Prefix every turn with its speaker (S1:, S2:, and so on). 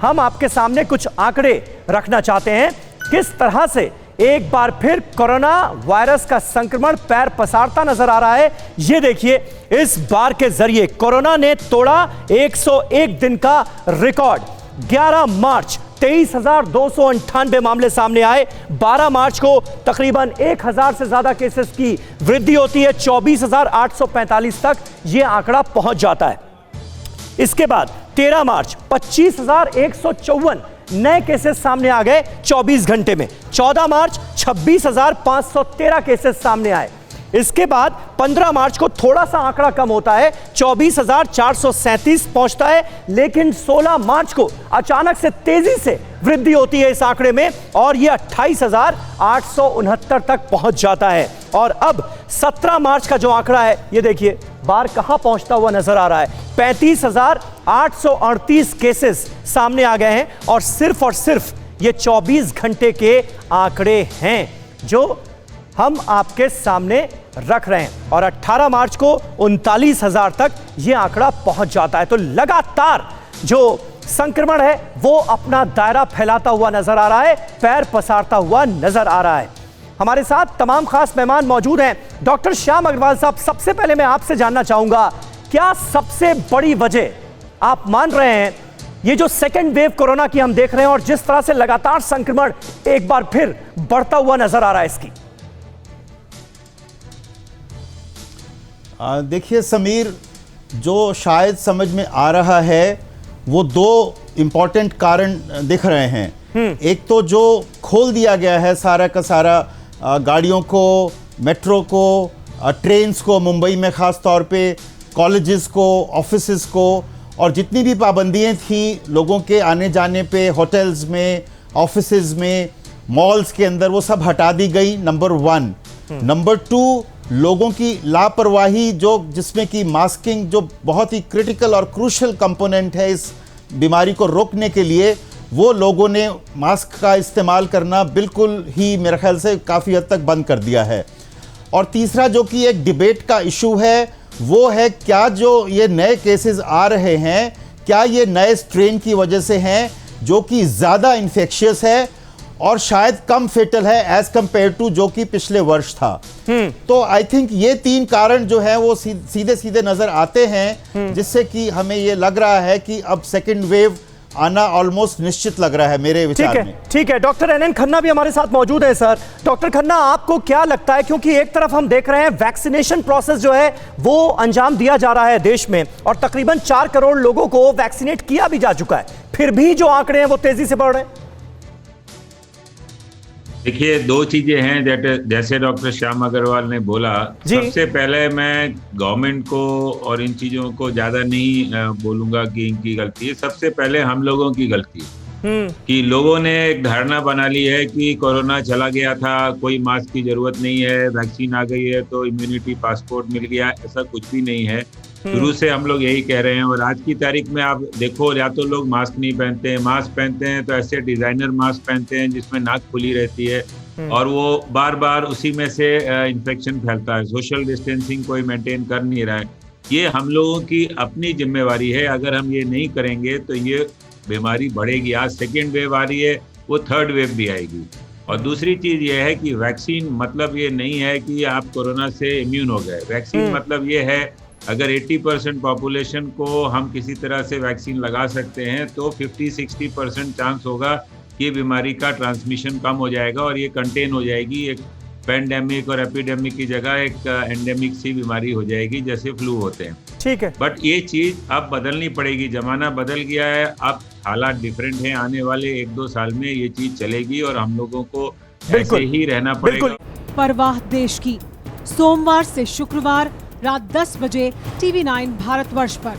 S1: हम आपके सामने कुछ आंकड़े रखना चाहते हैं किस तरह से एक बार फिर कोरोना वायरस का संक्रमण पैर पसारता नजर आ रहा है। ये देखिए, इस बार के जरिए कोरोना ने तोड़ा 101 दिन का रिकॉर्ड। 11 मार्च 23,298 मामले सामने आए। 12 मार्च को तकरीबन 1,000 से ज्यादा केसेस की वृद्धि होती है। 24,845 तक यह आंकड़ा पहुंच जाता है। इसके बाद 13 मार्च 25,154 नए केसेस सामने आ गए 24 घंटे में। 14 मार्च 26,513 केसेस सामने आए। इसके बाद 15 मार्च को थोड़ा सा आंकड़ा कम होता है, 24,437 पहुंचता है। लेकिन 16 मार्च को अचानक से तेजी से वृद्धि होती है इस आंकड़े में और यह 28,869 तक पहुंच जाता है। और अब 17 मार्च का जो आंकड़ा है, यह देखिए बार कहां पहुंचता हुआ नजर आ रहा है। 35,838 केसेस सामने आ गए हैं और सिर्फ ये 24 घंटे के आंकड़े हैं जो हम आपके सामने रख रहे हैं। और 18 मार्च को 39,000 तक यह आंकड़ा पहुंच जाता है। तो लगातार जो संक्रमण है वो अपना दायरा फैलाता हुआ नजर आ रहा है, पैर पसारता हुआ नजर आ रहा है। हमारे साथ तमाम खास मेहमान मौजूद हैं। डॉक्टर श्याम अग्रवाल साहब, सबसे पहले मैं आपसे जानना चाहूंगा, क्या सबसे बड़ी वजह आप मान रहे हैं ये जो सेकेंड वेव कोरोना की हम देख रहे हैं और जिस तरह से लगातार संक्रमण एक बार फिर बढ़ता हुआ नजर आ रहा है इसकी?
S2: देखिए समीर, जो शायद समझ में आ रहा है वो दो इम्पॉर्टेंट कारण दिख रहे हैं। एक तो जो खोल दिया गया है सारा का सारा, गाड़ियों को, मेट्रो को, ट्रेन्स को, मुंबई में ख़ास तौर पे, कॉलेजेस को, ऑफिसेस को, और जितनी भी पाबंदियां थी लोगों के आने जाने पे, होटल्स में, ऑफिसेस में, मॉल्स के अंदर, वो सब हटा दी गई, नंबर 1। नंबर 2, लोगों की लापरवाही, जो जिसमें कि मास्किंग जो बहुत ही क्रिटिकल और क्रूशल कंपोनेंट है इस बीमारी को रोकने के लिए, वो लोगों ने मास्क का इस्तेमाल करना बिल्कुल ही मेरे ख्याल से काफ़ी हद तक बंद कर दिया है। और तीसरा जो कि एक डिबेट का इशू है वो है, क्या जो ये नए केसेस आ रहे हैं क्या ये नए स्ट्रेन की वजह से हैं जो कि ज़्यादा इन्फेक्शियस है और शायद कम फेटल है एज कंपेयर टू जो कि पिछले वर्ष था। तो आई थिंक ये 3 कारण जो है वो सीधे सीधे नजर आते हैं, जिससे कि हमें ये लग रहा है कि अब सेकेंड वेव आना ऑलमोस्ट निश्चित लग रहा है मेरे विचार में।
S1: ठीक है, डॉक्टर NN खन्ना भी हमारे साथ मौजूद है। सर, डॉक्टर खन्ना, आपको क्या लगता है, क्योंकि एक तरफ हम देख रहे हैं वैक्सीनेशन प्रोसेस जो है वो अंजाम दिया जा रहा है देश में और तकरीबन 4 करोड़ लोगों को वैक्सीनेट किया भी जा चुका है, फिर भी जो आंकड़े हैं वो तेजी से बढ़ रहे हैं।
S3: देखिए, 2 चीजें हैं जैसे डॉक्टर श्याम अग्रवाल ने बोला। सबसे पहले मैं गवर्नमेंट को और इन चीजों को ज्यादा नहीं बोलूंगा कि इनकी गलती है। सबसे पहले हम लोगों की गलती है कि लोगों ने एक धारणा बना ली है कि कोरोना चला गया था, कोई मास्क की जरूरत नहीं है, वैक्सीन आ गई है तो इम्यूनिटी पासपोर्ट मिल गया। ऐसा कुछ भी नहीं है। शुरू से हम लोग यही कह रहे हैं और आज की तारीख में आप देखो, या तो लोग मास्क नहीं पहनते हैं, मास्क पहनते हैं तो ऐसे डिजाइनर मास्क पहनते हैं जिसमें नाक खुली रहती है और वो बार बार उसी में से इन्फेक्शन फैलता है। सोशल डिस्टेंसिंग कोई मेंटेन कर नहीं रहा है। ये हम लोगों की अपनी जिम्मेवारी है। अगर हम ये नहीं करेंगे तो ये बीमारी बढ़ेगी। आज सेकेंड वेव आ रही है, वो थर्ड वेव भी आएगी। और दूसरी चीज ये है कि वैक्सीन मतलब ये नहीं है कि आप कोरोना से इम्यून हो गए। वैक्सीन मतलब ये है, अगर 80% पॉपुलेशन को हम किसी तरह से वैक्सीन लगा सकते हैं तो 50-60% चांस होगा कि बीमारी का ट्रांसमिशन कम हो जाएगा और ये कंटेन हो जाएगी। एक पैंडेमिक और एपिडेमिक की जगह एक एंडेमिक सी बीमारी हो जाएगी जैसे फ्लू होते हैं।
S1: ठीक है,
S3: बट ये चीज अब बदलनी पड़ेगी। जमाना बदल गया है, अब हालात डिफरेंट हैं। आने वाले 1-2 साल में ये चीज चलेगी और हम लोगों को ऐसे ही रहना पड़ेगा।
S4: परवाह देश की, सोमवार से शुक्रवार रात 10 बजे TV9 भारतवर्ष पर।